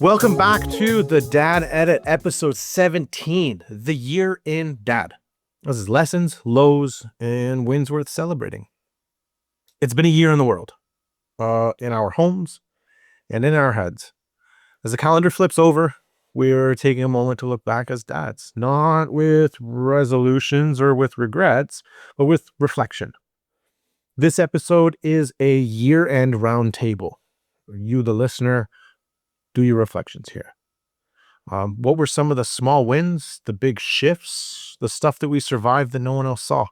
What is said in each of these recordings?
Welcome back to the Dad Edit, episode 17, The Year in Dad. This is lessons, lows, and wins worth celebrating. It's been a year in the world, in our homes and in our heads. As the calendar flips over, we're taking a moment to look back as dads, not with resolutions or with regrets, but with reflection. This episode is a year-end roundtable. You, the listener, do your reflections here. What were some of the small wins, the big shifts, the stuff that we survived that no one else saw?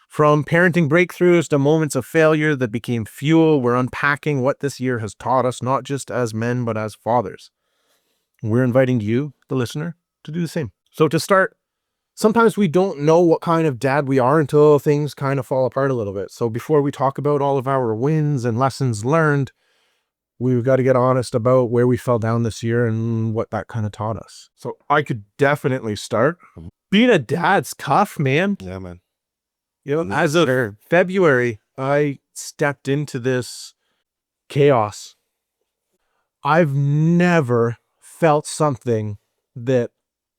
From parenting breakthroughs to moments of failure that became fuel, we're unpacking what this year has taught us, not just as men, but as fathers. We're inviting you, the listener, to do the same. So to start, sometimes we don't know what kind of dad we are until things kind of fall apart a little bit. So before we talk about all of our wins and lessons learned, we've got to get honest about where we fell down this year and what that kind of taught us. So I could definitely start. Being a dad's tough, man. Yeah, man. You know, as of February, I stepped into this chaos. I've never felt something that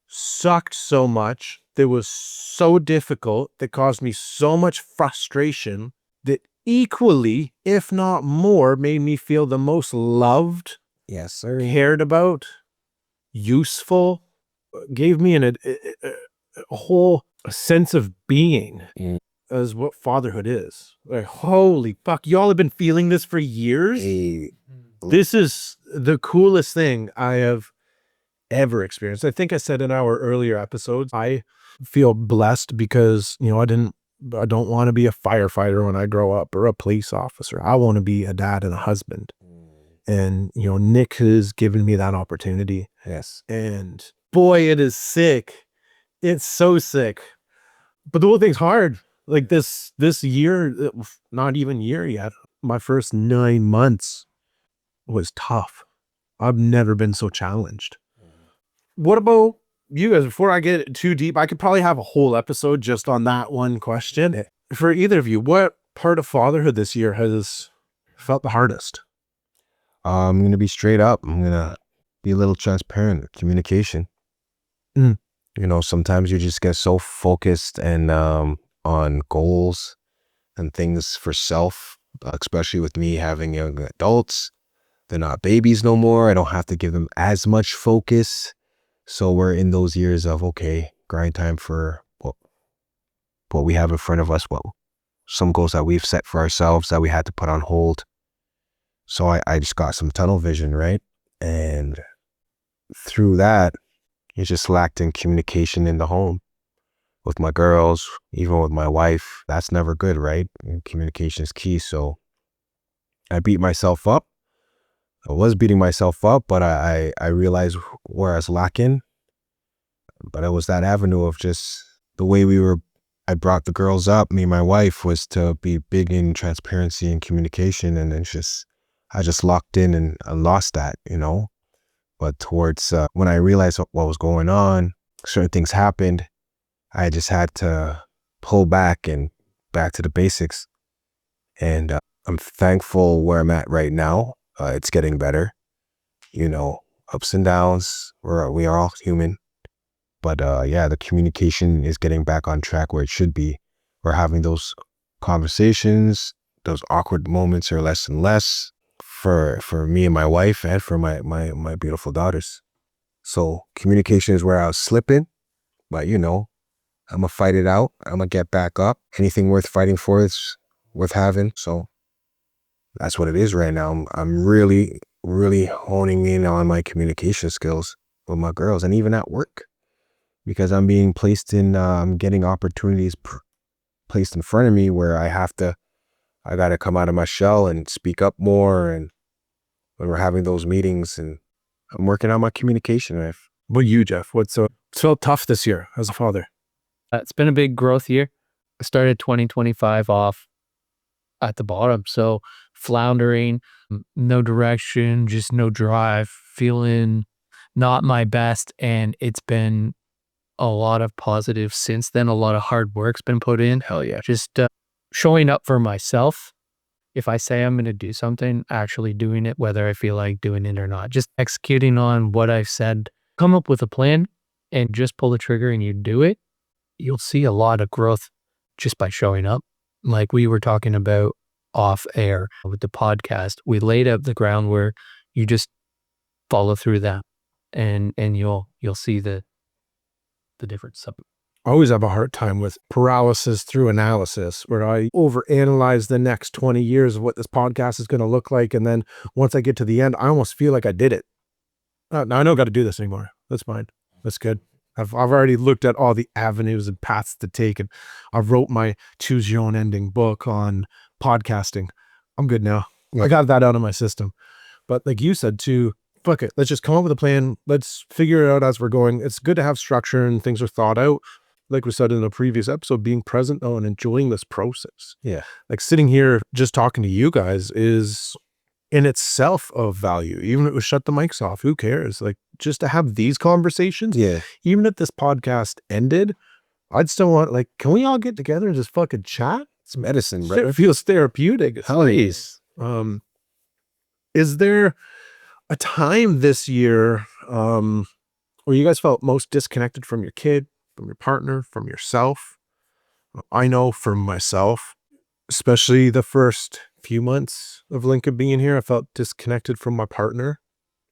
sucked so much, that was so difficult, that caused me so much frustration, that equally, if not more, made me feel the most loved, Yes, sir. cared about, useful, gave me a whole sense of being as what fatherhood is. Like, holy fuck, y'all have been feeling this for years? Hey. This is the coolest thing I have ever experienced. I think I said in our earlier episodes, I feel blessed because, you know, I don't want to be a firefighter when I grow up or a police officer. I want to be a dad and a husband. And, you know, Nick has given me that opportunity. Yes. And boy, it is sick. It's so sick. But the whole thing's hard. Like this year, not even year yet, my first 9 months was tough. I've never been so challenged. What about you guys? Before I get too deep, I could probably have a whole episode just on that one question. For either of you, what part of fatherhood this year has felt the hardest? I'm going to be straight up. I'm going to be a little transparent. Communication. You know, sometimes you just get so focused and on goals and things for self, especially with me having young adults. They're not babies no more. I don't have to give them as much focus. So we're in those years of, okay, grind time for what we have in front of us, some goals that we've set for ourselves that we had to put on hold. So I just got some tunnel vision, right? And through that, it just lacked in communication in the home with my girls, even with my wife. That's never good, right? And communication is key. So I beat myself up. I was beating myself up, but I realized where I was lacking. But it was that avenue of just the way I brought the girls up, me and my wife, was to be big in transparency and communication. And I just locked in and I lost that, you know. But towards when I realized what was going on, certain things happened, I just had to pull back and back to the basics. And I'm thankful where I'm at right now. It's getting better, you know, ups and downs. We are all human, but yeah, the communication is getting back on track where it should be. We're having those conversations. Those awkward moments are less and less for me and my wife and for my beautiful daughters. So communication is where I was slipping, but you know, I'm gonna fight it out. I'm gonna get back up. Anything worth fighting for is worth having. So that's what it is right now. I'm really, really honing in on my communication skills with my girls and even at work, because I'm being placed in, I'm getting opportunities placed in front of me where I got to come out of my shell and speak up more. And when we're having those meetings, and I'm working on my communication life. What you, Jeff? What's felt tough this year as a father? It's been a big growth year. I started 2025 off at the bottom. So floundering, no direction, just no drive, feeling not my best. And it's been a lot of positives since then. A lot of hard work's been put in. Hell yeah. Just showing up for myself if I say I'm going to do something, actually doing it, whether I feel like doing it or not, just executing on what I've said, come up with a plan and just pull the trigger and you do it, you'll see a lot of growth just by showing up. Like we were talking about off air with the podcast, we laid out the groundwork. You just follow through that and you'll see the difference. I always have a hard time with paralysis through analysis, where I overanalyze the next 20 years of what this podcast is going to look like. And then once I get to the end, I almost feel like I did it. Now I don't got to do this anymore. That's fine. That's good. I've already looked at all the avenues and paths to take, and I wrote my choose your own ending book on podcasting. I'm good now. Yeah. I got that out of my system. But like you said too, fuck it. Let's just come up with a plan. Let's figure it out as we're going. It's good to have structure and things are thought out. Like we said in a previous episode, being present though and enjoying this process. Yeah. Like sitting here just talking to you guys is in itself of value. Even if it was shut the mics off, who cares? Like just to have these conversations. Yeah. Even if this podcast ended, I'd still want, like, can we all get together and just fucking chat? It's medicine, It right? feels therapeutic. Please. Is there a time this year where you guys felt most disconnected from your kid, from your partner, from yourself? I know for myself, especially the first few months of Lincoln being here, I felt disconnected from my partner.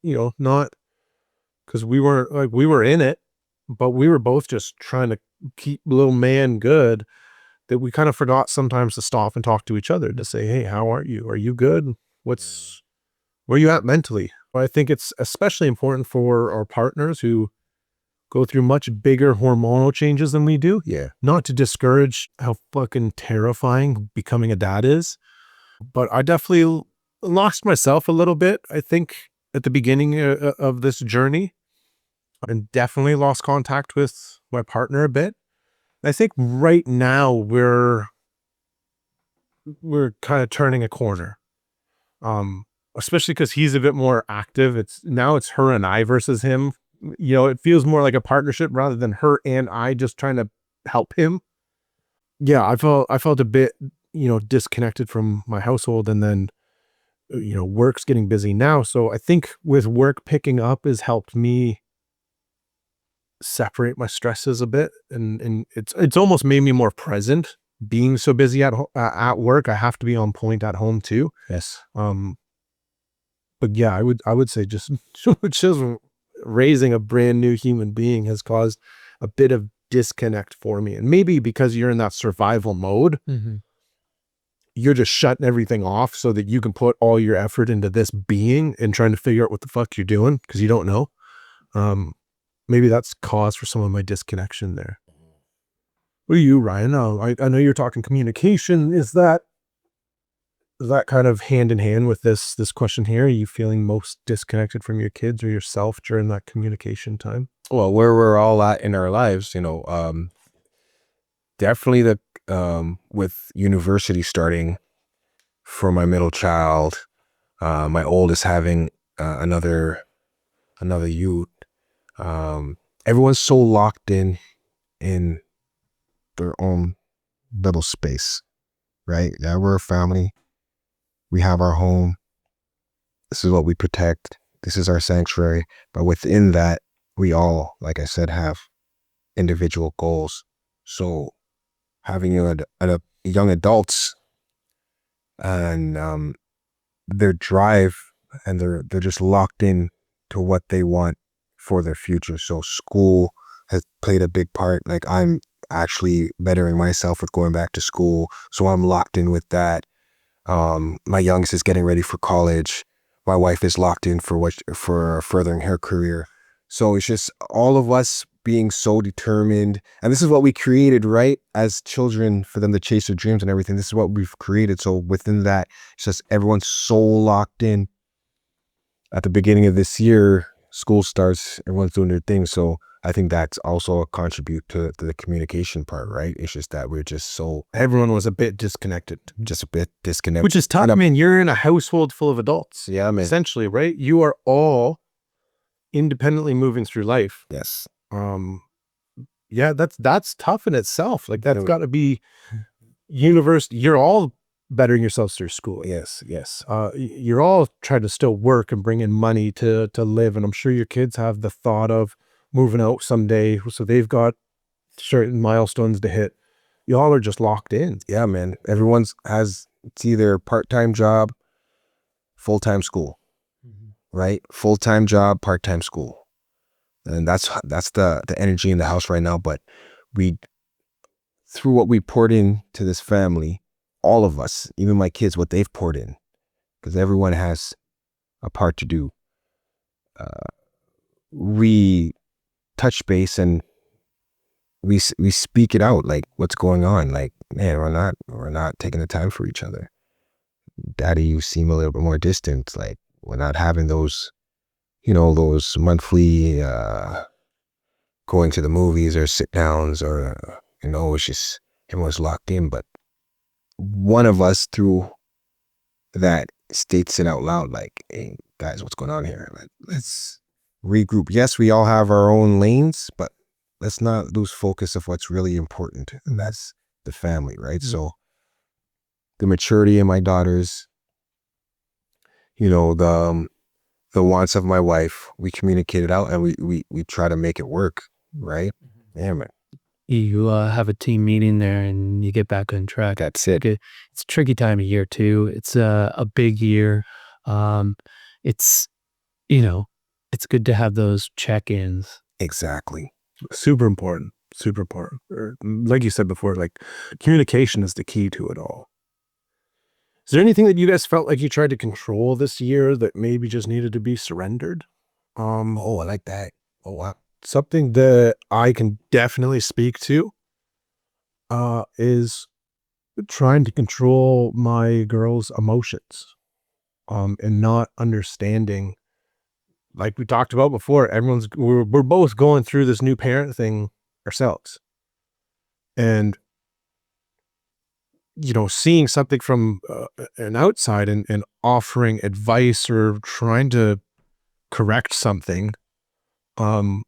You know, not because we were in it, but we were both just trying to keep little man good, that we kind of forgot sometimes to stop and talk to each other to say, hey, how are you? Are you good? Where are you at mentally? I think it's especially important for our partners who go through much bigger hormonal changes than we do. Yeah. Not to discourage how fucking terrifying becoming a dad is, but I definitely lost myself a little bit, I think, at the beginning of this journey, and definitely lost contact with my partner a bit. I think right now we're kind of turning a corner, especially because he's a bit more active. It's her and I versus him. You know, it feels more like a partnership rather than her and I just trying to help him. Yeah, I felt a bit, disconnected from my household, and then, work's getting busy now. So I think with work picking up has helped me separate my stresses a bit, and it's almost made me more present. Being so busy at work, I have to be on point at home too. Yes. But yeah, I would say just raising a brand new human being has caused a bit of disconnect for me. And maybe because you're in that survival mode, you're just shutting everything off so that you can put all your effort into this being and trying to figure out what the fuck you're doing because you don't know. Maybe that's cause for some of my disconnection there. What are you, Ryan? I know you're talking communication. Is that kind of hand in hand with this question here? Are you feeling most disconnected from your kids or yourself during that communication time? Well, where we're all at in our lives, definitely with university starting for my middle child, my oldest having another youth. Everyone's so locked in their own little space, right? Yeah, we're a family. We have our home. This is what we protect. This is our sanctuary. But within that, we all, like I said, have individual goals. So having young adults and their drive, and they're just locked in to what they want for their future. So school has played a big part. Like I'm actually bettering myself with going back to school. So I'm locked in with that. My youngest is getting ready for college. My wife is locked in for furthering her career. So it's just all of us being so determined. And this is what we created, right? As children, for them to chase their dreams and everything. This is what we've created. So within that, it's just everyone's so locked in. At the beginning of this year, school starts, everyone's doing their thing. So I think that's also a contribute to the communication part, right? It's just that we're just so... Everyone was a bit disconnected. Just a bit disconnected. Which is tough, man. You're in a household full of adults. Yeah, man. Essentially, right? You are all independently moving through life. Yes. Yeah, that's tough in itself. Like that's got to be universe. You're all bettering yourselves through school. Yes. You're all trying to still work and bring in money to live. And I'm sure your kids have the thought of moving out someday. So they've got certain milestones to hit. Y'all are just locked in. Yeah, man. It's either part-time job, full-time school, right? Full-time job, part-time school. And that's the energy in the house right now. But through what we poured into this family, all of us, even my kids, what they've poured in, because everyone has a part to do. We touch base and we speak it out, like what's going on. Like, man, we're not taking the time for each other. Daddy, you seem a little bit more distant. Like, we're not having those, those monthly going to the movies or sit downs, or it's just everyone's locked in. But one of us through that states it out loud, like, hey guys, what's going on here? Let's regroup. Yes, we all have our own lanes, but let's not lose focus of what's really important, and that's the family, right? So the maturity in my daughters, the wants of my wife, we communicate it out, and we try to make it work, right? Yeah, man. You have a team meeting there and you get back on track. That's it. It's a tricky time of year too. It's a big year. It's it's good to have those check-ins. Exactly. Super important. Or, like you said before, like, communication is the key to it all. Is there anything that you guys felt like you tried to control this year that maybe just needed to be surrendered? Oh, I like that. Oh, wow. Something that I can definitely speak to is trying to control my girls' emotions, and not understanding, like we talked about before, we're both going through this new parent thing ourselves. And, seeing something from an outside and offering advice or trying to correct something, more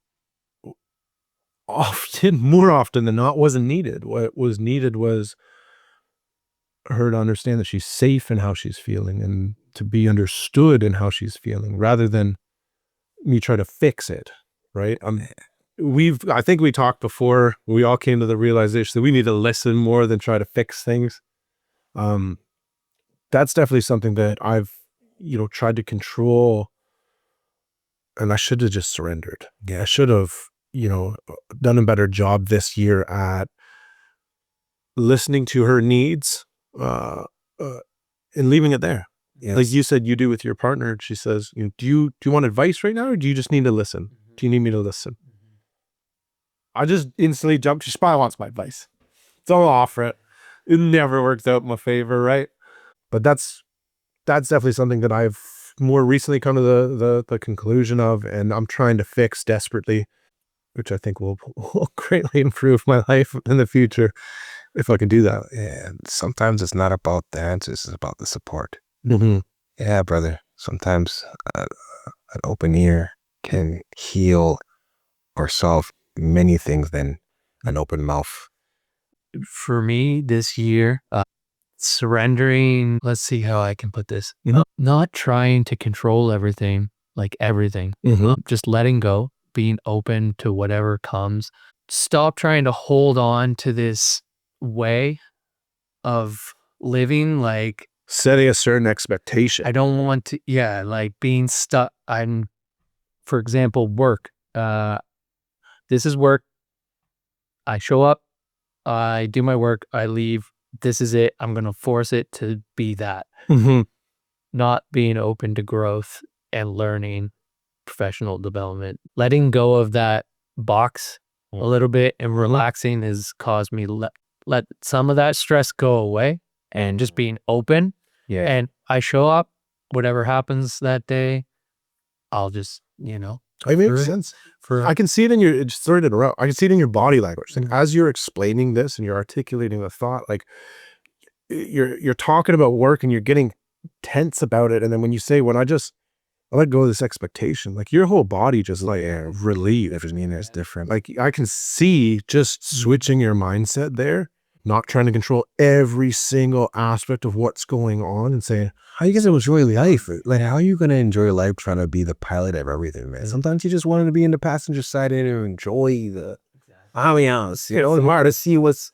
often than not, wasn't needed. What was needed was her to understand that she's safe in how she's feeling and to be understood in how she's feeling, rather than me try to fix it. Right. I think we talked before, we all came to the realization that we need to listen more than try to fix things. That's definitely something that I've, tried to control, and I should have just surrendered. Yeah. I should have, done a better job this year at listening to her needs, and leaving it there. Yes. Like you said, you do with your partner. She says, do you want advice right now, or do you just need to listen? Do you need me to listen? I just instantly jumped. She probably wants my advice, so I'll offer it. It never works out in my favor, right? But that's definitely something that I've more recently come to the conclusion of, and I'm trying to fix desperately, which I think will greatly improve my life in the future if I can do that. Yeah, sometimes it's not about the answers, it's about the support. Mm-hmm. Yeah, brother. Sometimes an open ear can heal or solve many things than an open mouth. For me this year, surrendering, let's see how I can put this, not trying to control everything, just letting go, being open to whatever comes. Stop trying to hold on to this way of living, like Setting a certain expectation. I don't want to, like being stuck. For example, work. This is work. I show up, I do my work, I leave. This is it. I'm going to force it to be that. Mm-hmm. Not being open to growth and learning, professional development. Letting go of that box a little bit and relaxing has caused me let some of that stress go away, and just being open. Yeah. And I show up, whatever happens that day, I'll just, It makes sense. I can see it in your, sorry to interrupt, I can see it in your body language. Like, as you're explaining this and you're articulating the thought, like you're talking about work and you're getting tense about it. And then when you say, I let go of this expectation, like your whole body just like relieved. Different meaning is different. Like I can see just switching your mindset there not trying to control every single aspect of what's going on and saying, how you guys enjoy life? Like, how are you going to enjoy life trying to be the pilot of everything, man? Sometimes you just want to be in the passenger side and enjoy the ambiance, you know, it's hard to see what's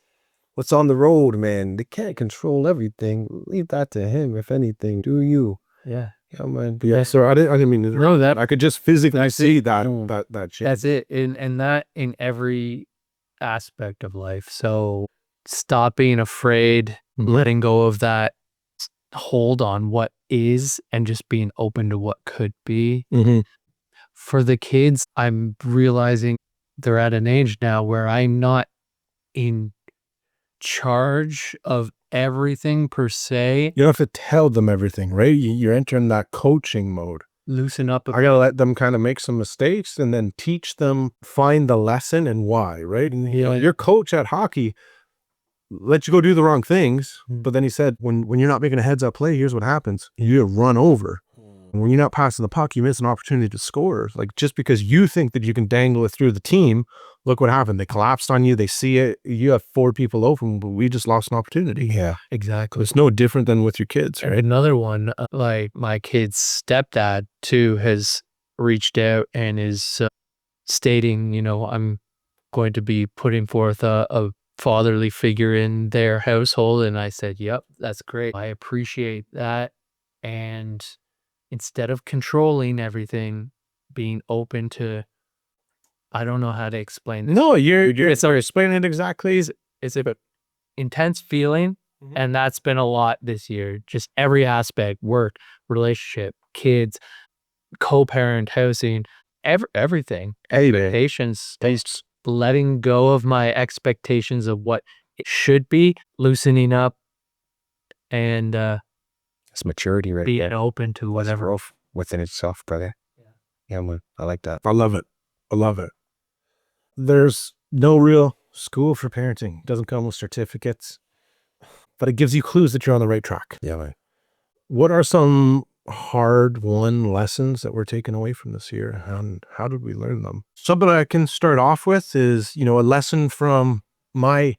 on the road, man. They can't control everything. Leave that to him, if anything. Do you? Yeah. Yeah, man. yeah, sir, I didn't mean to No, that I could just physically see that shit. that's it. And that in every aspect of life. So stop being afraid, letting go of that hold on what is and just being open to what could be. For the kids, I'm realizing they're at an age now where I'm not in charge of everything per se. You don't have to tell them everything, right? You're entering that coaching mode. Loosen up. I gotta let them kind of make some mistakes and then teach them, find the lesson and why, right? And your coach at hockey let you go do the wrong things, but then he said, when you're not making a heads-up play, here's what happens. You get run over. And when you're not passing the puck, you miss an opportunity to score. Like, just because you think that you can dangle it through the team, look what happened. They collapsed on you. They see it. You have 4 people open, but we just lost an opportunity. Yeah, exactly. It's no different than with your kids, right? Another one, like my kid's stepdad too has reached out and is stating, you know, I'm going to be putting forth a fatherly figure in their household. And I said, yep, that's great. I appreciate that. And instead of controlling everything, being open to, I don't know how to explain this. No, you're explaining it exactly. It's a intense feeling. And that's been a lot this year. Just every aspect, work, relationship, kids, co-parent, housing, everything. Patience, letting go of my expectations of what it should be, loosening up, and it's maturity, right? being open to whatever. Growth within itself, brother. Yeah, man. I like that. I love it. I love it. There's no real school for parenting. It doesn't come with certificates, but it gives you clues that you're on the right track. Yeah, man. What are some hard-won lessons that we're taking away from this year, and how did we learn them? Something I can start off with is, a lesson from my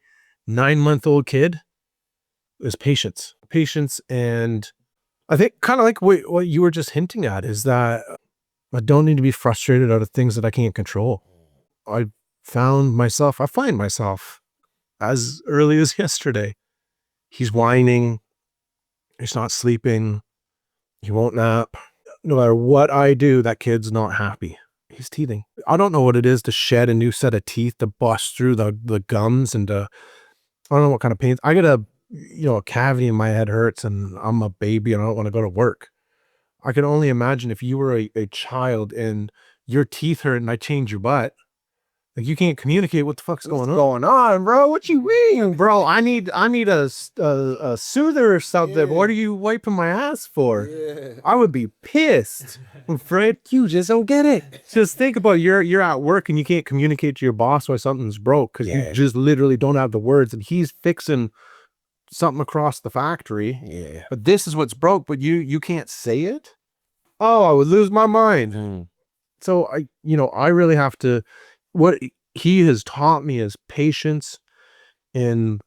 9-month-old kid is patience. Patience, and I think kind of like what you were just hinting at is that I don't need to be frustrated out of things that I can't control. I find myself as early as yesterday. He's whining. He's not sleeping. He won't nap. No matter what I do, that kid's not happy. He's teething. I don't know what it is to shed a new set of teeth, to bust through the gums, and I don't know what kind of pain. I get a cavity in my head hurts, and I'm a baby and I don't want to go to work. I can only imagine if you were a child and your teeth hurt and I change your butt. Like, you can't communicate what the fuck's going on, bro. What you mean, bro? I need a soother or something. Yeah. What are you wiping my ass for? Yeah. I would be pissed. Fred, you just don't get it. Just think about you're at work and you can't communicate to your boss why something's broke because you just literally don't have the words, and he's fixing something across the factory. Yeah. But this is what's broke, but you can't say it. Oh, I would lose my mind. So I really have to. What he has taught me is patience in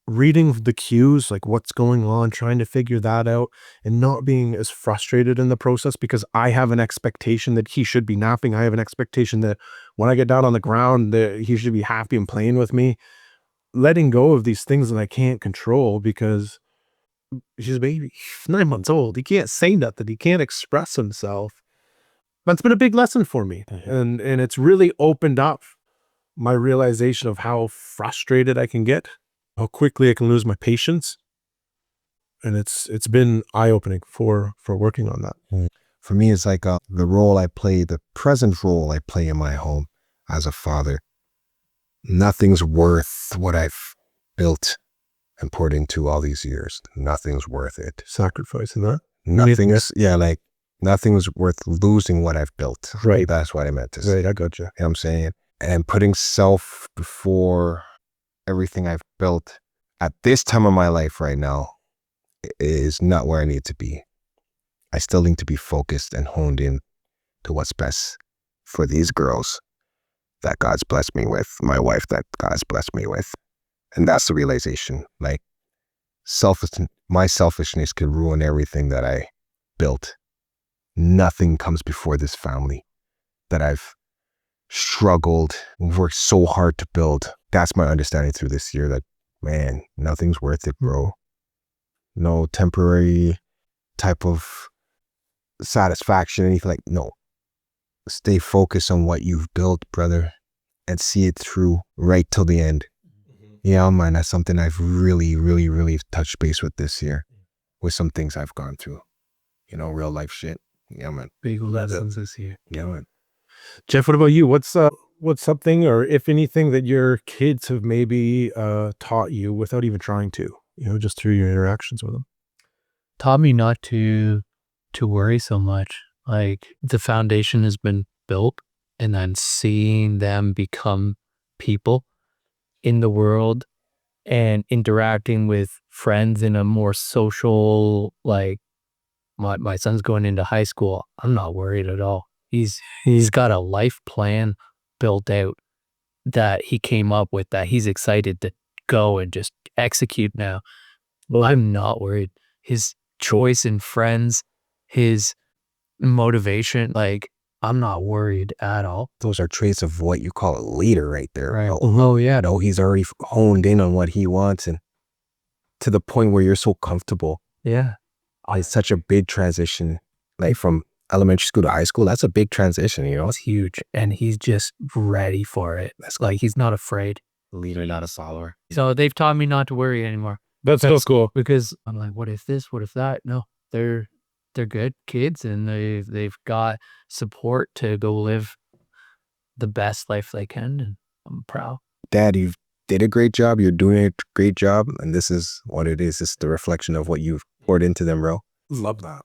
reading the cues, like what's going on, trying to figure that out, and not being as frustrated in the process because I have an expectation that he should be napping. I have an expectation that when I get down on the ground, that he should be happy and playing with me. Letting go of these things that I can't control because he's a baby, 9 months old. He can't say nothing. He can't express himself. That's been a big lesson for me. And it's really opened up my realization of how frustrated I can get, how quickly I can lose my patience. And it's been eye-opening for working on that. For me, it's like the role I play, the present role I play in my home as a father. Nothing's worth what I've built and poured into all these years. Nothing's worth it. Sacrificing that? Nothing is, nothing's worth losing what I've built. Right. That's what I meant to say. Right, I got you. You know what I'm saying? And putting self before everything I've built at this time of my life right now is not where I need to be. I still need to be focused and honed in to what's best for these girls that God's blessed me with, my wife that God's blessed me with. And that's the realization. Like my selfishness could ruin everything that I built. Nothing comes before this family that I've struggled, worked so hard to build. That's my understanding through this year, that, man, nothing's worth it, bro. No temporary type of satisfaction, anything like, no. Stay focused on what you've built, brother, and see it through right till the end. Yeah, man, that's something I've really, really, really touched base with this year, with some things I've gone through, real life shit. Yeah, man. Big lessons this year. Yeah, man. Jeff, what about you? What's something, or if anything, that your kids have maybe taught you without even trying to, just through your interactions with them? Taught me not to worry so much. Like, the foundation has been built, and then seeing them become people in the world and interacting with friends in a more social, like, my son's going into high school. I'm not worried at all. He's got a life plan built out that he came up with, that he's excited to go and just execute now. Well, I'm not worried. His choice in friends, his motivation, like, I'm not worried at all. Those are traits of what you call a leader right there. Right. Oh yeah, no, he's already honed in on what he wants, and to the point where you're so comfortable. Yeah. It's such a big transition, like from elementary school to high school. That's a big transition, It's huge, and he's just ready for it. That's like, he's not afraid. Leader, not a follower. So they've taught me not to worry anymore, That's so cool. because I'm like, what if this? What if that? No, they're good kids, and they've got support to go live the best life they can, and I'm proud. Dad, you did a great job. You're doing a great job, and this is what it is. It's the reflection of what you've poured into them, bro. Love that.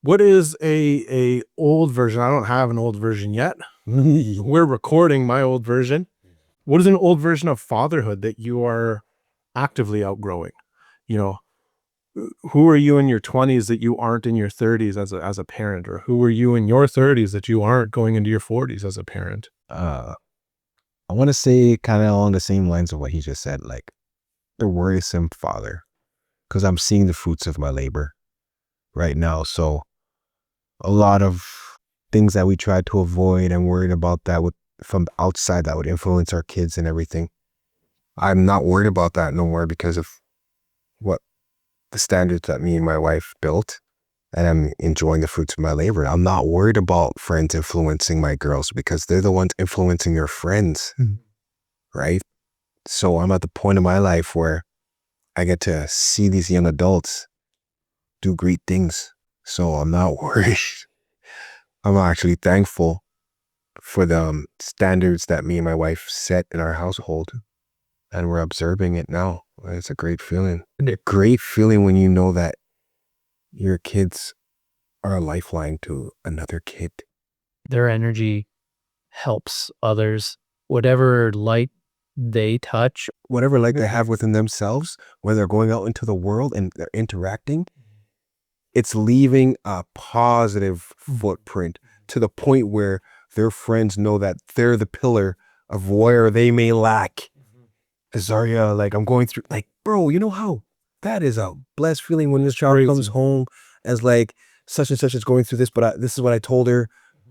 What is a old version? I don't have an old version yet. We're recording my old version. What is an old version of fatherhood that you are actively outgrowing? Who are you in your 20s that you aren't in your 30s as a parent, or who are you in your 30s that you aren't going into your 40s as a parent? I want to say kind of along the same lines of what he just said, like the worrisome father, because I'm seeing the fruits of my labor right now. So a lot of things that we tried to avoid and worried about that from outside that would influence our kids and everything, I'm not worried about that no more, because of what the standards that me and my wife built, and I'm enjoying the fruits of my labor. I'm not worried about friends influencing my girls, because they're the ones influencing their friends, right? So I'm at the point in my life where I get to see these young adults do great things. So I'm not worried. I'm actually thankful for the standards that me and my wife set in our household, and we're observing it now. It's a great feeling. And a great feeling when you know that your kids are a lifeline to another kid. Their energy helps others. Whatever light they touch, whatever light they have within themselves, when they're going out into the world and they're interacting, it's leaving a positive footprint, to the point where their friends know that they're the pillar of where they may lack. Azaria, like, I'm going through, like, bro, you know how that is a blessed feeling when this child comes home as like such and such is going through this, but this is what I told her.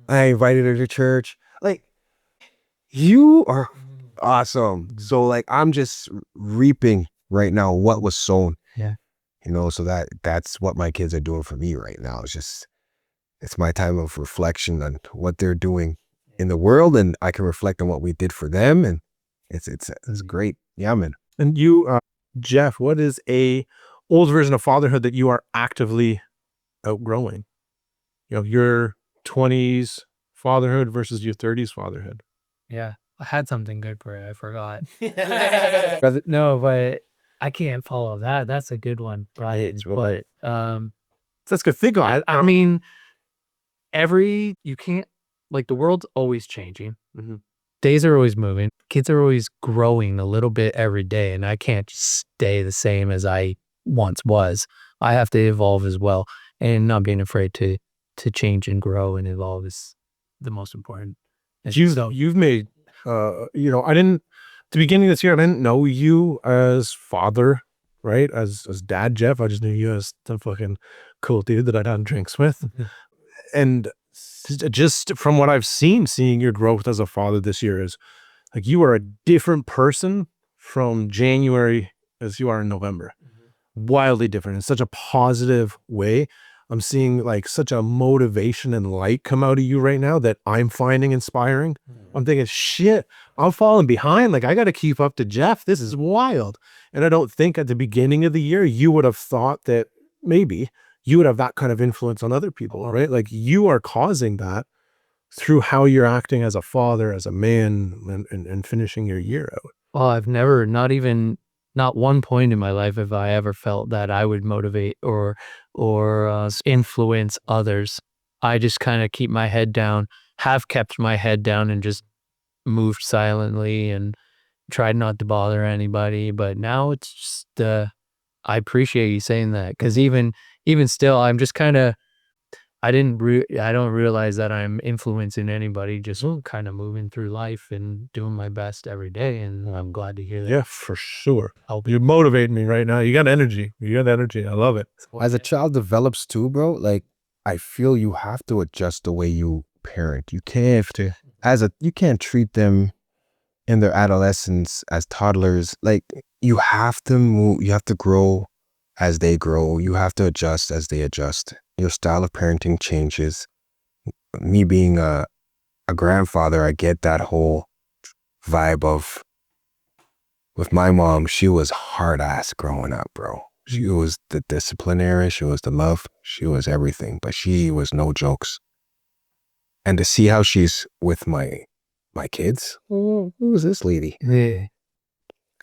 I invited her to church. Like, you are awesome. So like, I'm just reaping right now what was sown. Yeah. So that's what my kids are doing for me right now. It's my time of reflection on what they're doing in the world, and I can reflect on what we did for them, and it's great. Yeah, man. And you, Jeff, what is a old version of fatherhood that you are actively outgrowing? Your 20s fatherhood versus your 30s fatherhood. Yeah, I had something good for it. I forgot. No, but I can't follow that. That's a good one, Brian. But That's good. Think on it. I mean, you can't, like, the world's always changing. Days are always moving. Kids are always growing a little bit every day, and I can't stay the same as I once was. I have to evolve as well, and not being afraid to change and grow and evolve is the most important. You've made, I didn't the beginning of this year, I didn't know you as father, right? As dad Jeff. I just knew you as the fucking cool dude that I'd had drinks with. And just from what I've seen, seeing your growth as a father this year is like you are a different person from January as you are in November. Wildly different in such a positive way. I'm seeing like such a motivation and light come out of you right now that I'm finding inspiring. I'm thinking, shit, I'm falling behind. Like I got to keep up to Jeff. This is wild. And I don't think at the beginning of the year, you would have thought that maybe you would have that kind of influence on other people, right? Like you are causing that through how you're acting as a father, as a man, and finishing your year out. Well, I've never, not one point in my life have I ever felt that I would motivate or influence others. I just kind of keep my head down, have kept my head down and just moved silently and tried not to bother anybody. But now it's just, I appreciate you saying that because even still, I'm just kind of, I don't realize that I'm influencing anybody, just kind of moving through life and doing my best every day. And I'm glad to hear that. Yeah, for sure. You're motivating me right now. You got energy. I love it. As a child develops too, bro, like I feel you have to adjust the way you parent. You can't you can't treat them in their adolescence as toddlers. Like you have to move, you have to grow as they grow. You have to adjust as they adjust. Your style of parenting changes. Me being a grandfather, I get that whole vibe of, with my mom, she was hard ass growing up, bro. She was the disciplinary, she was the love, she was everything, but she was no jokes. And to see how she's with my kids, who is this lady? Yeah.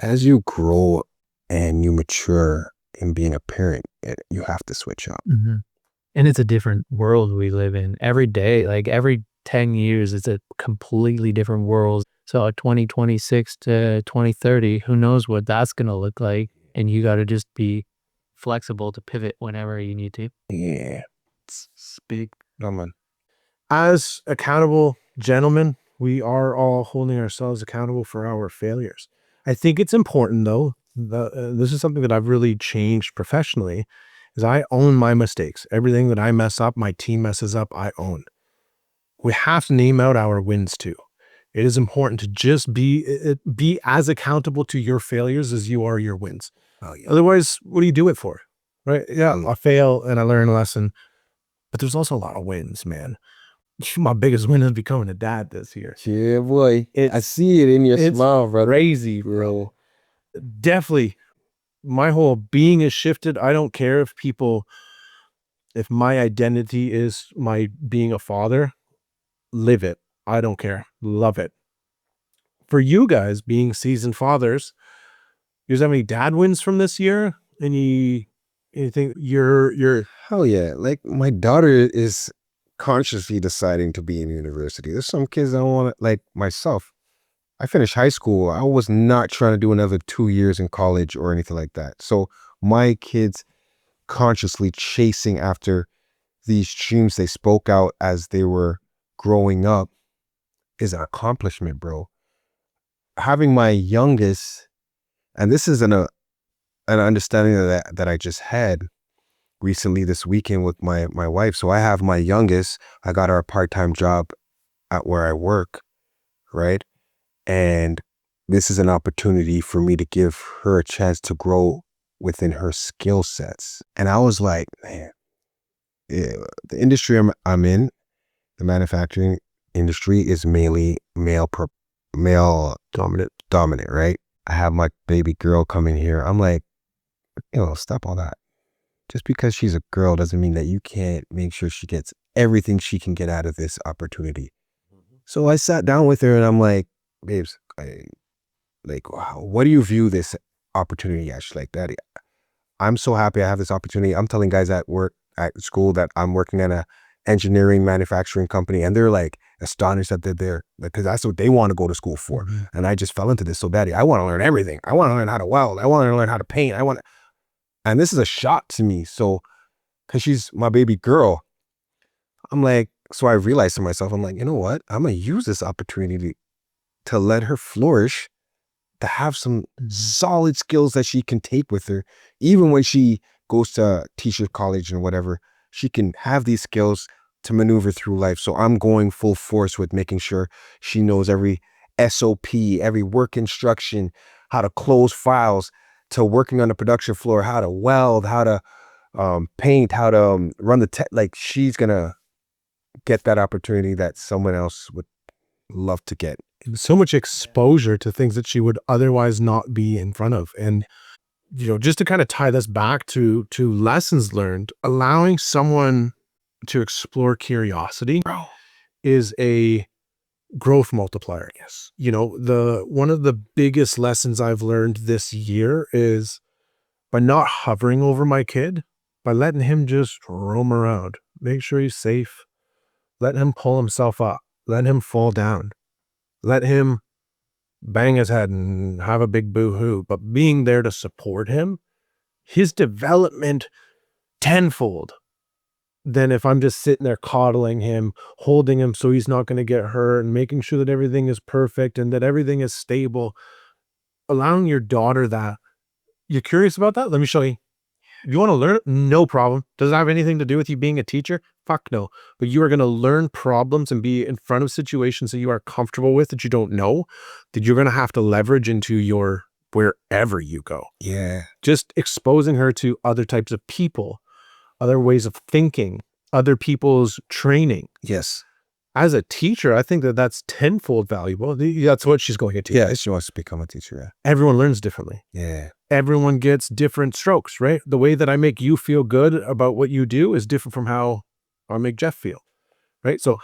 As you grow and you mature in being a parent, you have to switch up. Mm-hmm. And it's a different world we live in every day. Like every 10 years, it's a completely different world. So 2026 to 2030, who knows what that's going to look like. And you got to just be flexible to pivot whenever you need to. Yeah. Speak. No, man. As accountable gentlemen, we are all holding ourselves accountable for our failures. I think it's important though, this is something that I've really changed professionally, is I own my mistakes. Everything that I mess up, my team messes up, I own. We have to name out our wins too. It is important to just be as accountable to your failures as you are your wins. Oh, yeah. Otherwise, what do you do it for? Right? Yeah, I fail and I learn a lesson, but there's also a lot of wins, man. My biggest win is becoming a dad this year. Yeah, boy. I see it in your smile, brother. Crazy, bro. Definitely. My whole being has shifted. I don't care if my identity is my being a father, live it. I don't care. Love it. For you guys being seasoned fathers, you guys have any dad wins from this year? Anything you're Hell yeah. Like my daughter is consciously deciding to be in university. There's some kids that don't want to, like myself. I finished high school. I was not trying to do another 2 years in college or anything like that. So my kids consciously chasing after these dreams they spoke out as they were growing up is an accomplishment, bro. Having my youngest, and this is an understanding that I just had recently this weekend with my wife. So I have my youngest, I got her a part-time job at where I work, right? And this is an opportunity for me to give her a chance to grow within her skill sets. And I was like, man, the industry I'm in, the manufacturing industry, is mainly male dominant, right? I have my baby girl coming here. I'm like, stop all that. Just because she's a girl doesn't mean that you can't make sure she gets everything she can get out of this opportunity. So I sat down with her and I'm like, babes, wow, what do you view this opportunity as? She's like, Daddy, I'm so happy I have this opportunity. I'm telling guys at work, at school, that I'm working at a engineering manufacturing company, and they're like astonished that they're there because that's what they want to go to school for. Mm-hmm. And I just fell into this. So Daddy, I want to learn everything. I want to learn how to weld. I want to learn how to paint. And this is a shock to me. So, cause she's my baby girl, I'm like, so I realized to myself, I'm like, you know what? I'm going to use this opportunity to let her flourish to have some solid skills that she can take with her. Even when she goes to teacher college and whatever, she can have these skills to maneuver through life. So I'm going full force with making sure she knows every SOP, every work instruction, how to close files, to working on the production floor, how to weld, how to paint, how to run the like she's gonna get that opportunity that someone else would love to get. So much exposure to things that she would otherwise not be in front of. And, you know, just to kind of tie this back to lessons learned, allowing someone to explore curiosity is a growth multiplier. Yes. You know, one of the biggest lessons I've learned this year is by not hovering over my kid, by letting him just roam around, make sure he's safe, let him pull himself up, let him fall down, let him bang his head and have a big boo-hoo, but being there to support him, his development tenfold than if I'm just sitting there coddling him, holding him so he's not going to get hurt, and making sure that everything is perfect and that everything is stable. Allowing your daughter that. You're curious about that? Let me show you. You want to learn? No problem. Does it have anything to do with you being a teacher? Fuck no. But you are going to learn problems and be in front of situations that you are comfortable with that you don't know, that you're going to have to leverage into your wherever you go. Yeah. Just exposing her to other types of people, other ways of thinking, other people's training. Yes. As a teacher, I think that that's tenfold valuable. That's what she's going into. Yeah, she wants to become a teacher. Yeah. Everyone learns differently. Yeah. Everyone gets different strokes, right? The way that I make you feel good about what you do is different from how I make Jeff feel, right? So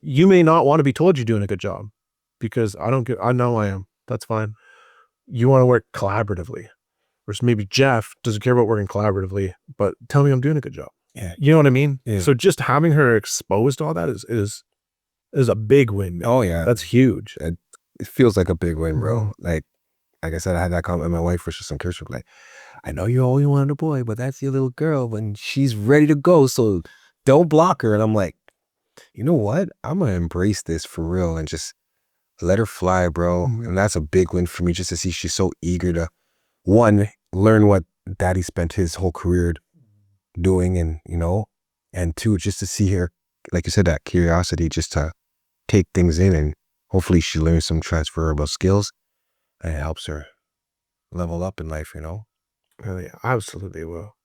you may not want to be told you're doing a good job because I know I am. That's fine. You want to work collaboratively. Whereas maybe Jeff doesn't care about working collaboratively, but tell me I'm doing a good job. Yeah. You know what I mean? Yeah. So just having her exposed to all that is a big win, man. Oh yeah. That's huge. It feels like a big win, bro. Like I said, I had that comment with my wife, which is encouragement. Like, I know you always wanted a boy, but that's your little girl when she's ready to go. So don't block her. And I'm like, you know what? I'm going to embrace this for real and just let her fly, bro. And that's a big win for me just to see she's so eager to, one, learn what daddy spent his whole career doing and, you know, and two, just to see her, like you said, that curiosity just to take things in and hopefully she learns some transferable skills and it helps her level up in life, you know? Yeah, absolutely will.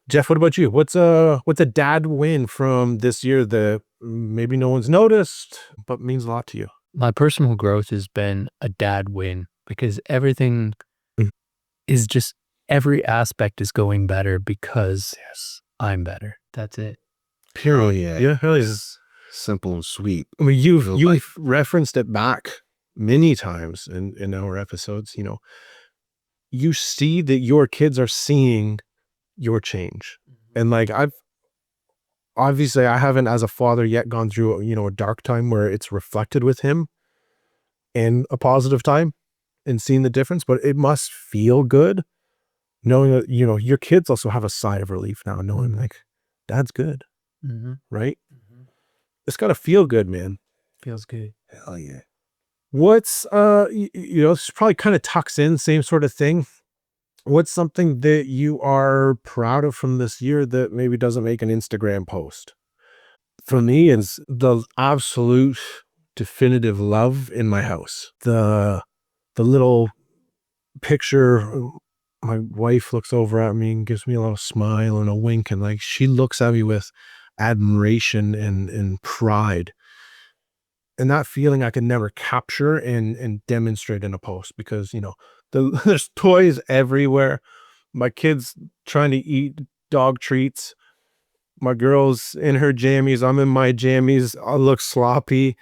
Jeff, what about you? What's a dad win from this year that maybe no one's noticed, but means a lot to you? My personal growth has been a dad win because everything is just, every aspect is going better because I'm better. That's it. Pure. Yeah. Really is. Simple and sweet. I mean, you've referenced it back many times in our episodes. You know, you see that your kids are seeing your change, and like I haven't as a father yet gone through, you know, a dark time where it's reflected with him, and a positive time, and seeing the difference. But it must feel good knowing that, you know, your kids also have a sigh of relief now, knowing like dad's good, right? It's gotta feel good, man. Feels good. Hell yeah. What's you know, this probably kind of tucks in, same sort of thing. What's something that you are proud of from this year that maybe doesn't make an Instagram post? For me, it's the absolute definitive love in my house. The little picture, my wife looks over at me and gives me a little smile and a wink, and like she looks at me with admiration and pride. And that feeling I can never capture and demonstrate in a post because, you know, there's toys everywhere. My kid's trying to eat dog treats. My girl's in her jammies. I'm in my jammies. I look sloppy.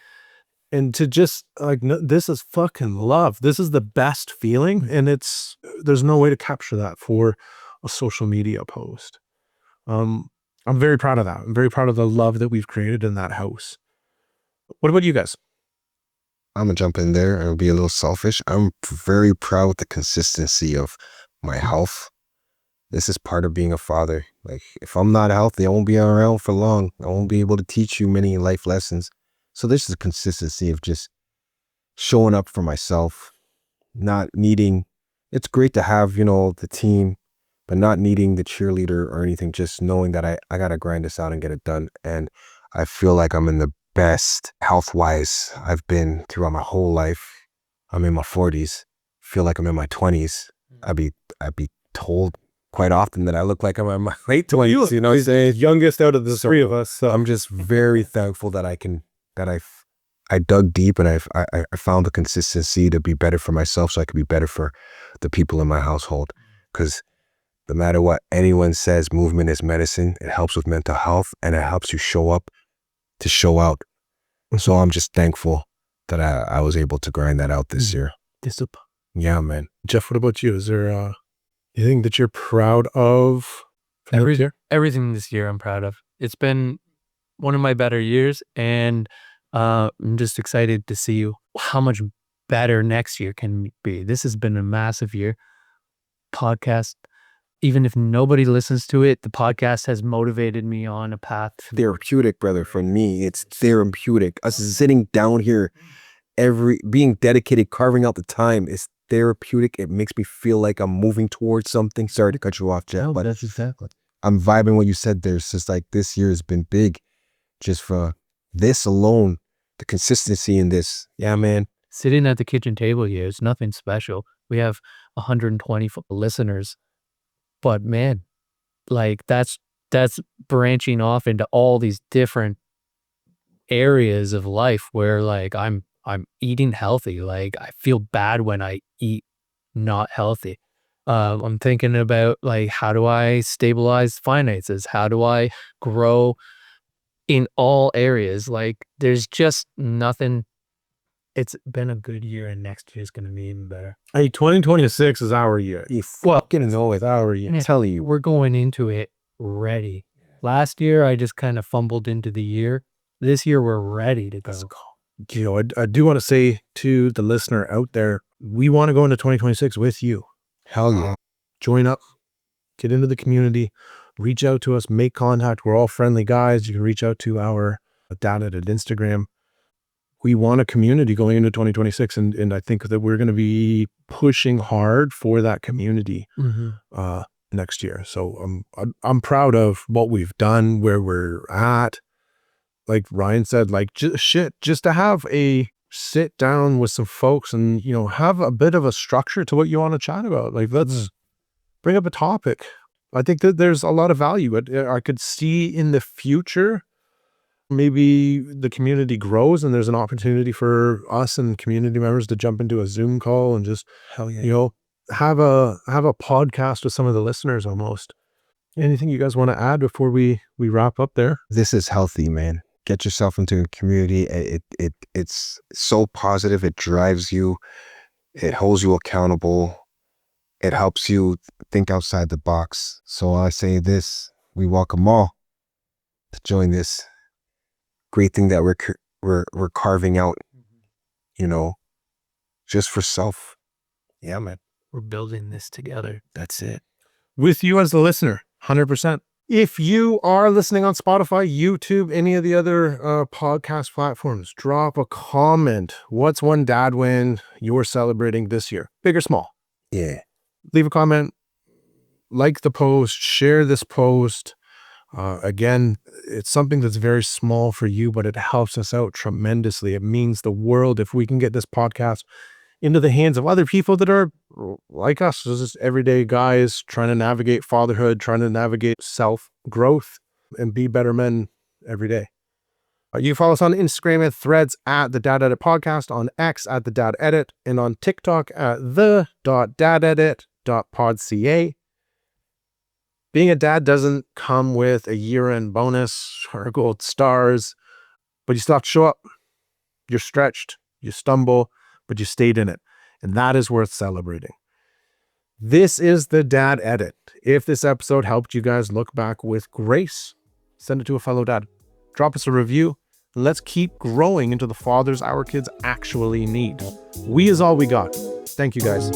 And to just like, no, this is fucking love. This is the best feeling. And there's no way to capture that for a social media post. I'm very proud of that. I'm very proud of the love that we've created in that house. What about you guys? I'm gonna jump in there and be a little selfish. I'm very proud with the consistency of my health. This is part of being a father. Like if I'm not healthy, I won't be around for long. I won't be able to teach you many life lessons. So this is a consistency of just showing up for myself, not needing, it's great to have, the team, but not needing the cheerleader or anything, just knowing that I got to grind this out and get it done. And I feel like I'm in the best health-wise I've been throughout my whole life. I'm in my 40s. Feel like I'm in my 20s. I'd be told quite often that I look like I'm in my late 20s. He's the youngest out of the three of us. So I'm just very thankful that I dug deep and I found the consistency to be better for myself so I could be better for the people in my household. Because no matter what anyone says, movement is medicine. It helps with mental health and it helps you show up to show out. So I'm just thankful that I was able to grind that out this year. Discipline. Yeah, man. Jeff, what about you? Is there anything that you're proud of? Everything this year I'm proud of. It's been one of my better years, and I'm just excited to see how much better next year can be. This has been a massive year. Podcast, even if nobody listens to it, the podcast has motivated me on a path. Therapeutic, brother. For me, it's therapeutic. Us sitting down here, being dedicated, carving out the time is therapeutic. It makes me feel like I'm moving towards something. Sorry to cut you off, Jeff, but that's exactly. I'm vibing what you said there. It's just like this year has been big just for this alone, the consistency in this. Yeah, man. Sitting at the kitchen table here is nothing special. We have 120 listeners, but man, like that's branching off into all these different areas of life where like I'm eating healthy. Like I feel bad when I eat not healthy. I'm thinking about like, how do I stabilize finances? How do I grow in all areas? Like there's just nothing. It's been a good year, and next year is going to be even better. Hey, 2026 is our year. Well, Getting know it's our year. I'm telling you. We're going into it ready. Last year, I just kind of fumbled into the year. This year, we're ready to go. I do want to say to the listener out there, we want to go into 2026 with you. Hell yeah. Join up, get into the community, reach out to us, make contact. We're all friendly guys. You can reach out to our Dad Edit Instagram. We want a community going into 2026, and I think that we're going to be pushing hard for that community next year. So I'm proud of what we've done, where we're at. Like Ryan said, like just to have a sit down with some folks and have a bit of a structure to what you want to chat about. Like let's bring up a topic. I think that there's a lot of value. I could see in the future, maybe the community grows and there's an opportunity for us and community members to jump into a Zoom call and just, have a podcast with some of the listeners almost. Anything you guys want to add before we wrap up there? This is healthy, man. Get yourself into a community. It's so positive. It drives you. It holds you accountable. It helps you think outside the box. So I say this, we welcome all to join this great thing that we're carving out, just for self. Yeah, man. We're building this together. That's it. With you as the listener, 100%. If you are listening on Spotify, YouTube, any of the other podcast platforms, drop a comment. What's one dad win you're celebrating this year? Big or small? Yeah. Leave a comment, like the post, share this post. Again, it's something that's very small for you, but it helps us out tremendously. It means the world if we can get this podcast into the hands of other people that are like us, just everyday guys trying to navigate fatherhood, trying to navigate self-growth and be better men every day. You can follow us on Instagram and Threads at the Dad Edit Podcast, on X at the Dad Edit, and on TikTok at the.dadedit.podca. Being a dad doesn't come with a year-end bonus or gold stars, but you still have to show up. You're stretched, you stumble, but you stayed in it. And that is worth celebrating. This is the Dad Edit. If this episode helped you guys look back with grace, send it to a fellow dad. Drop us a review. And let's keep growing into the fathers our kids actually need. We is all we got. Thank you guys.